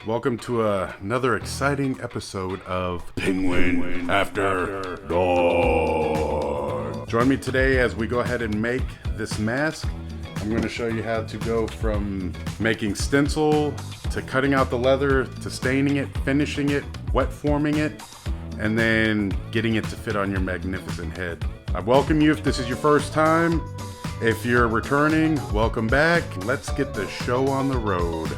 Welcome to another exciting episode of Penguin After Dark. Join me today as we go ahead and make this mask. I'm going to show you how to go from making stencil to cutting out the leather to staining it, finishing it, wet forming it, and then getting it to fit on your magnificent head. I welcome you if this is your first time. If you're returning, welcome back. Let's get the show on the road.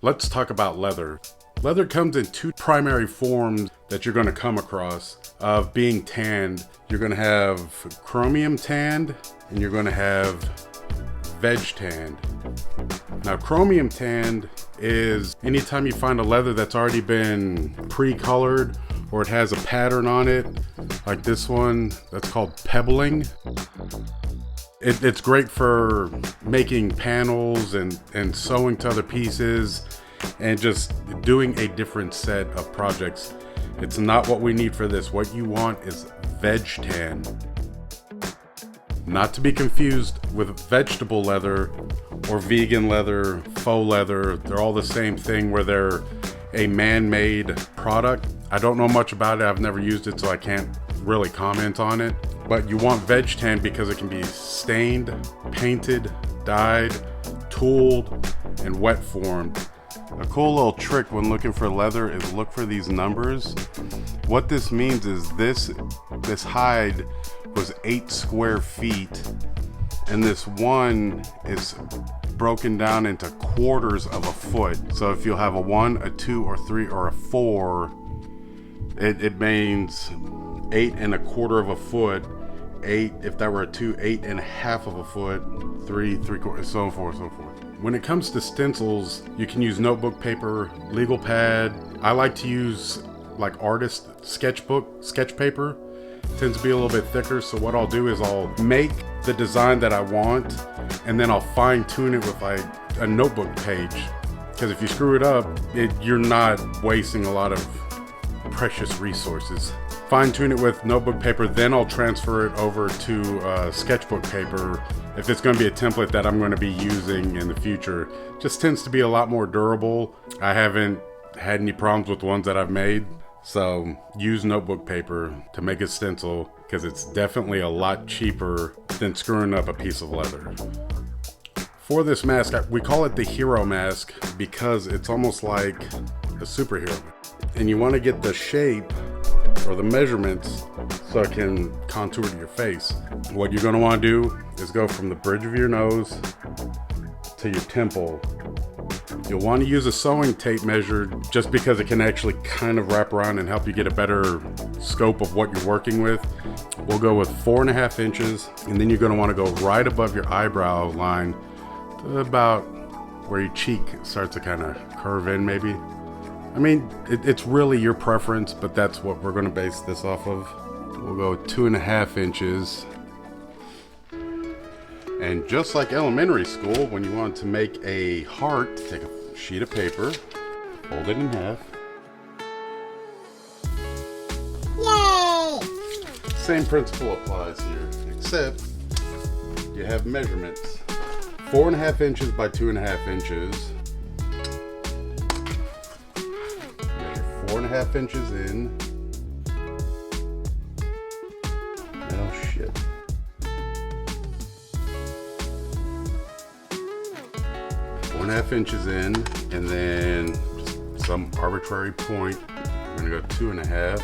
Let's talk about leather. Leather comes in two primary forms that you're going to come across of being tanned. You're going to have chromium tanned and you're going to have veg tanned. Now, chromium tanned is anytime you find a leather that's already been pre-colored or it has a pattern on it, like this one, that's called pebbling. It's great for making panels and sewing to other pieces and just doing a different set of projects. It's not what we need for this. What you want is veg tan. Not to be confused with vegetable leather or vegan leather, faux leather. They're all the same thing where they're a man-made product. I don't know much about it. I've never used it, so I can't really comment on it. But you want veg tan because it can be stained, painted, dyed, tooled, and wet formed. A cool little trick when looking for leather is look for these numbers. What this means is this hide was 8 square feet, and this one is broken down into quarters of a foot. So if you'll have a 1, a 2, or 3, or a 4, it means 8 1/4 of a foot. 8, if that were a 2, 8 1/2 of a foot. 3, 3/4, so forth, so forth. When it comes to stencils, you can use notebook paper, legal pad. I like to use like artist sketch paper. It tends to be a little bit thicker, so what I'll do is I'll make the design that I want and then I'll fine tune it with like a notebook page. Because if you screw it up, you're not wasting a lot of precious resources. Fine tune it with notebook paper, then I'll transfer it over to sketchbook paper if it's going to be a template that I'm going to be using in the future. Just tends to be a lot more durable. I haven't had any problems with the ones that I've made, so use notebook paper to make a stencil because it's definitely a lot cheaper than screwing up a piece of leather. For this mask, we call it the hero mask because it's almost like a superhero. And you want to get the shape or the measurements so it can contour to your face. What you're going to want to do is go from the bridge of your nose to your temple. You'll want to use a sewing tape measure just because it can actually kind of wrap around and help you get a better scope of what you're working with. We'll go with 4.5 inches, and then you're going to want to go right above your eyebrow line to about where your cheek starts to kind of curve in maybe. I mean, it's really your preference, but that's what we're going to base this off of. We'll go 2.5 inches. And just like elementary school, when you want to make a heart, take a sheet of paper, fold it in half. Yay! Same principle applies here, except you have measurements. 4.5 inches by 2.5 inches. 4.5 inches in. Oh shit. 4.5 inches in, and then some arbitrary point. We're gonna go 2.5.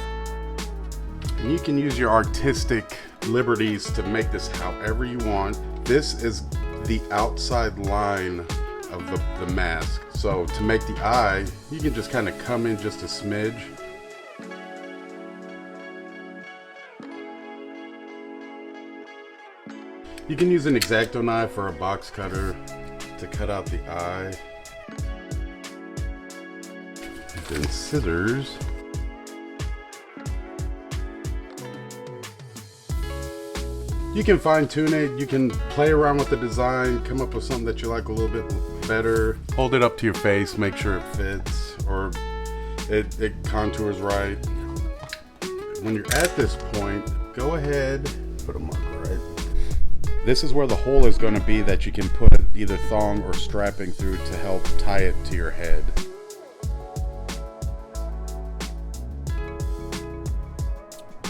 And you can use your artistic liberties to make this however you want. This is the outside line of the mask. So to make the eye, you can just kind of come in just a smidge. You can use an X-Acto knife or a box cutter to cut out the eye. Then scissors. You can fine tune it, you can play around with the design, come up with something that you like a little bit better. Hold it up to your face, make sure it fits or it contours right. When you're at this point, go ahead, put a marker right. This is where the hole is going to be that you can put either thong or strapping through to help tie it to your head.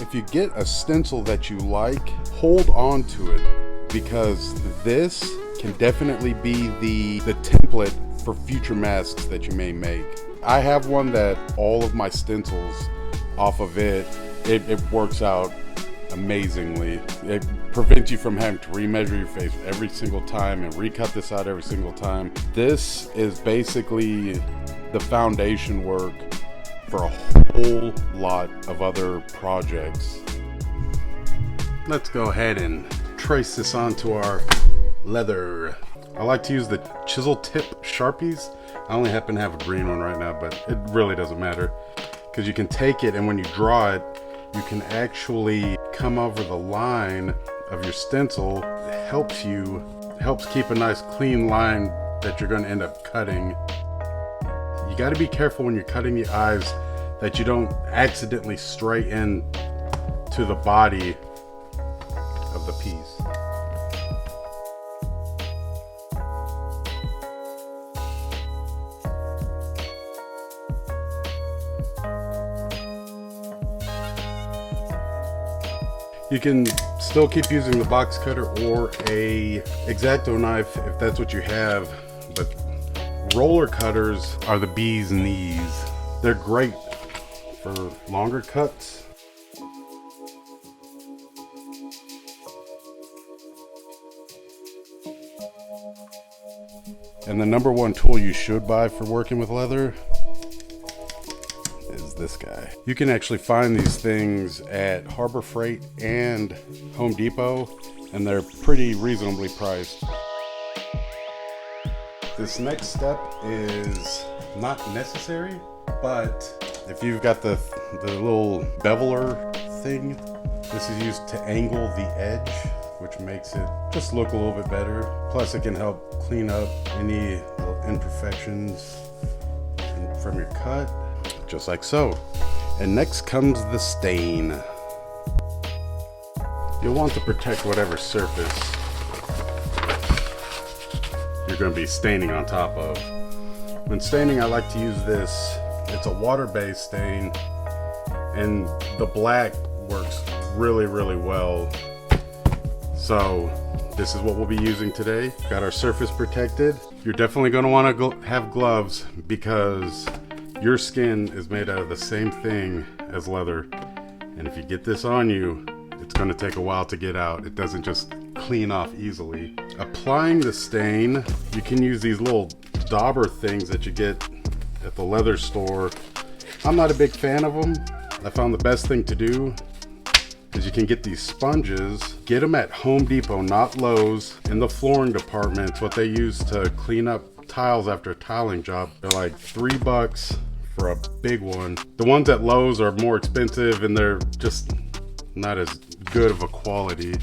If you get a stencil that you like, hold on to it, because this can definitely be the template for future masks that you may make. I have one that all of my stencils off of it works out amazingly. It prevents you from having to remeasure your face every single time and recut this out every single time. This is basically the foundation work for a whole lot of other projects. Let's go ahead and trace this onto our leather. I like to use the chisel tip Sharpies. I only happen to have a green one right now, but it really doesn't matter, because you can take it and when you draw it, you can actually come over the line of your stencil. It helps keep a nice clean line that you're going to end up cutting. You got to be careful when you're cutting the eyes that you don't accidentally stray in to the body of the piece. You can still keep using the box cutter or a X-Acto knife if that's what you have, but roller cutters are the bee's knees. They're great for longer cuts. And the number one tool you should buy for working with leather is this guy. You can actually find these things at Harbor Freight and Home Depot, and they're pretty reasonably priced. This next step is not necessary, but if you've got the little beveler thing, this is used to angle the edge, which makes it just look a little bit better. Plus it can help clean up any little imperfections from your cut, just like so. And next comes the stain. You'll want to protect whatever surface you're going to be staining on top of. When staining, I like to use this. It's a water-based stain, and the black works really, really well. So this is what we'll be using today. Got our surface protected. You're definitely going to want to have gloves, because your skin is made out of the same thing as leather. And if you get this on you, it's going to take a while to get out. It doesn't just clean off easily. Applying the stain, you can use these little dauber things that you get at the leather store. I'm not a big fan of them. I found the best thing to do is you can get these sponges. Get them at Home Depot, not Lowe's. In the flooring department, it's what they use to clean up tiles after a tiling job. They're like $3 for a big one. The ones at Lowe's are more expensive and they're just not as good of a quality.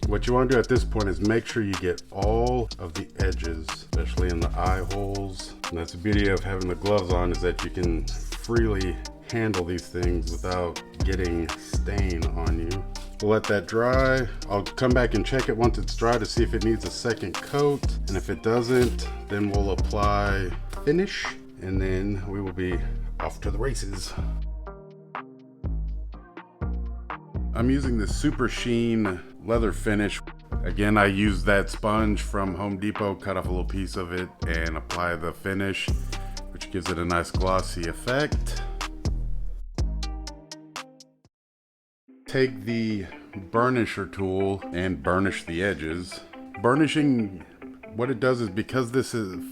What you want to do at this point is make sure you get all of the edges, especially in the eye holes. And that's the beauty of having the gloves on, is that you can freely handle these things without getting stain on you. We'll let that dry. I'll come back and check it once it's dry to see if it needs a second coat. And if it doesn't, then we'll apply finish, and then we will be off to the races. I'm using this super sheen leather finish. Again, I use that sponge from Home Depot, cut off a little piece of it and apply the finish, which gives it a nice glossy effect. Take the burnisher tool and burnish the edges. Burnishing, what it does is, because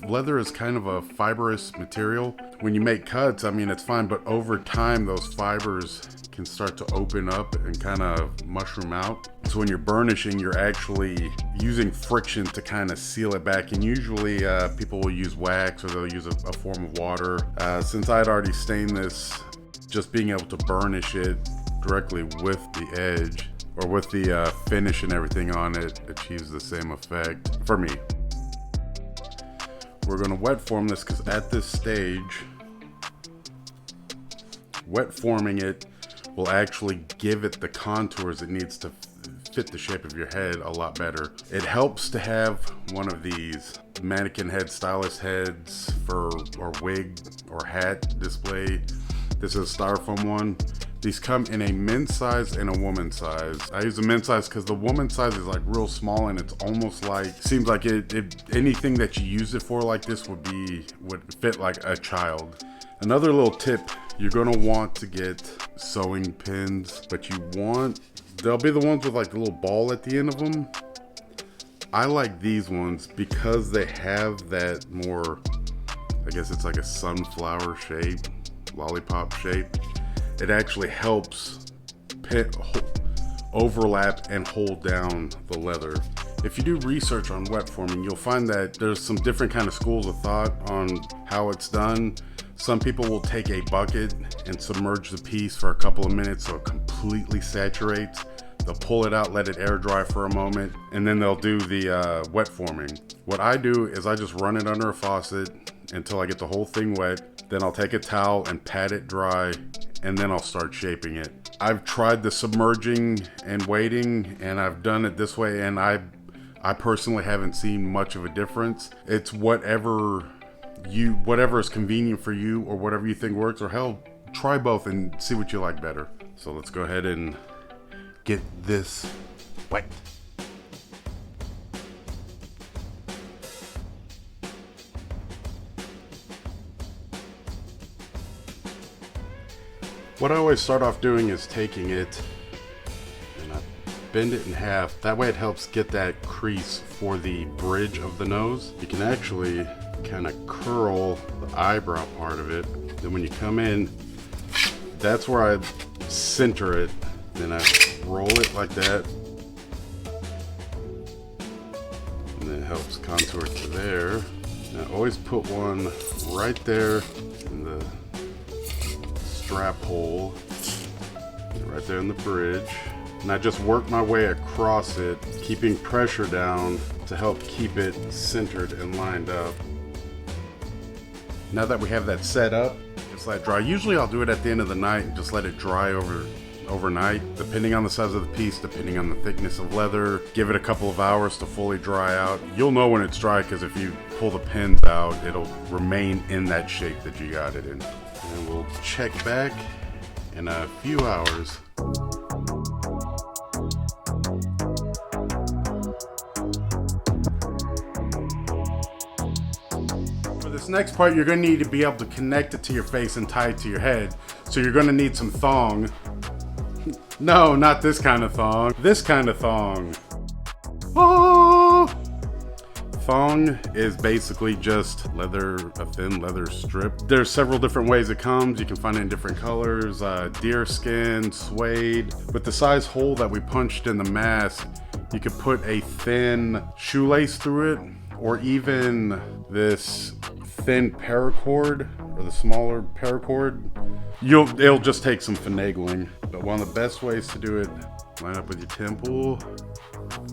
leather is kind of a fibrous material, when you make cuts, I mean, it's fine, but over time those fibers can start to open up and kind of mushroom out. So when you're burnishing, you're actually using friction to kind of seal it back. And usually people will use wax, or they'll use a form of water. Since I had already stained this, just being able to burnish it directly with the edge, or with the finish and everything on it, achieves the same effect for me. We're gonna wet form this, because at this stage, wet forming it will actually give it the contours it needs to fit the shape of your head a lot better. It helps to have one of these mannequin head, stylist heads or wig or hat display. This is a styrofoam one. These come in a men's size and a woman's size. I use the men's size because the woman's size is like real small, and it's almost like, seems like anything that you use it for like this would fit like a child. Another little tip, you're gonna want to get sewing pins, but they'll be the ones with like the little ball at the end of them. I like these ones because they have that more, I guess it's like a sunflower shape, lollipop shape. It actually helps overlap and hold down the leather. If you do research on wet forming, you'll find that there's some different kind of schools of thought on how it's done. Some people will take a bucket and submerge the piece for a couple of minutes so it completely saturates. They'll pull it out, let it air dry for a moment, and then they'll do the wet forming. What I do is I just run it under a faucet until I get the whole thing wet. Then I'll take a towel and pat it dry, and then I'll start shaping it. I've tried the submerging and waiting, and I've done it this way, and I personally haven't seen much of a difference. It's whatever is convenient for you, or whatever you think works, or hell, try both and see what you like better. So let's go ahead and get this wet. What I always start off doing is taking it and I bend it in half. That way it helps get that crease for the bridge of the nose. You can actually kind of curl the eyebrow part of it. Then when you come in, that's where I center it. Then I roll it like that. And then it helps contour to there. And I always put one right there in the strap hole, right there in the bridge, and I just work my way across it, keeping pressure down to help keep it centered and lined up. Now that we have that set up, just let it dry. Usually I'll do it at the end of the night and just let it dry overnight, depending on the size of the piece, depending on the thickness of leather. Give it a couple of hours to fully dry out. You'll know when it's dry because if you pull the pins out, it'll remain in that shape that you got it in. And we'll check back in a few hours. For this next part, you're going to need to be able to connect it to your face and tie it to your head. So you're going to need some thong. No, not this kind of thong. This kind of thong. Oh! Thong is basically just leather, a thin leather strip. There's several different ways it comes. You can find it in different colors, deer skin, suede. With the size hole that we punched in the mask, you could put a thin shoelace through it, or even this thin paracord, or the smaller paracord. It'll just take some finagling. But one of the best ways to do it, line up with your temple,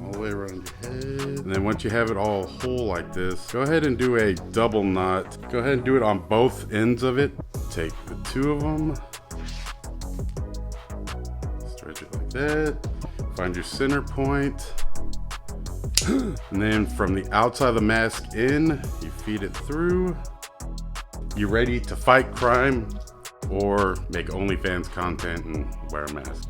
all the way around your head. And then once you have it all whole like this, go ahead and do a double knot. Go ahead and do it on both ends of it. Take the two of them, stretch it like that, find your center point, and then from the outside of the mask in, you feed it through. You ready to fight crime or make OnlyFans content and wear a mask?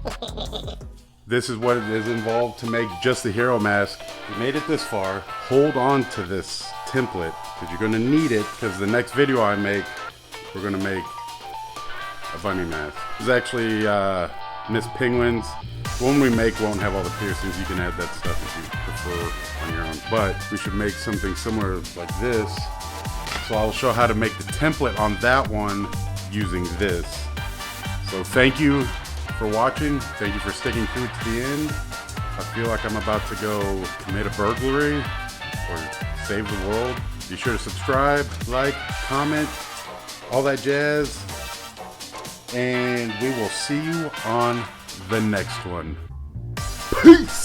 This is what it is involved to make just the hero mask. You made it this far. Hold on to this template because you're gonna need it, because the next video I make, we're gonna make a bunny mask. This is actually Miss Penguin's. The one we make won't have all the piercings. You can add that stuff if you prefer on your own. But we should make something similar like this. So I'll show how to make the template on that one using this. So thank you for watching. Thank you for sticking through to the end. I feel like I'm about to go commit a burglary or save the world. Be sure to subscribe, like, comment, all that jazz. And we will see you on the next one. Peace!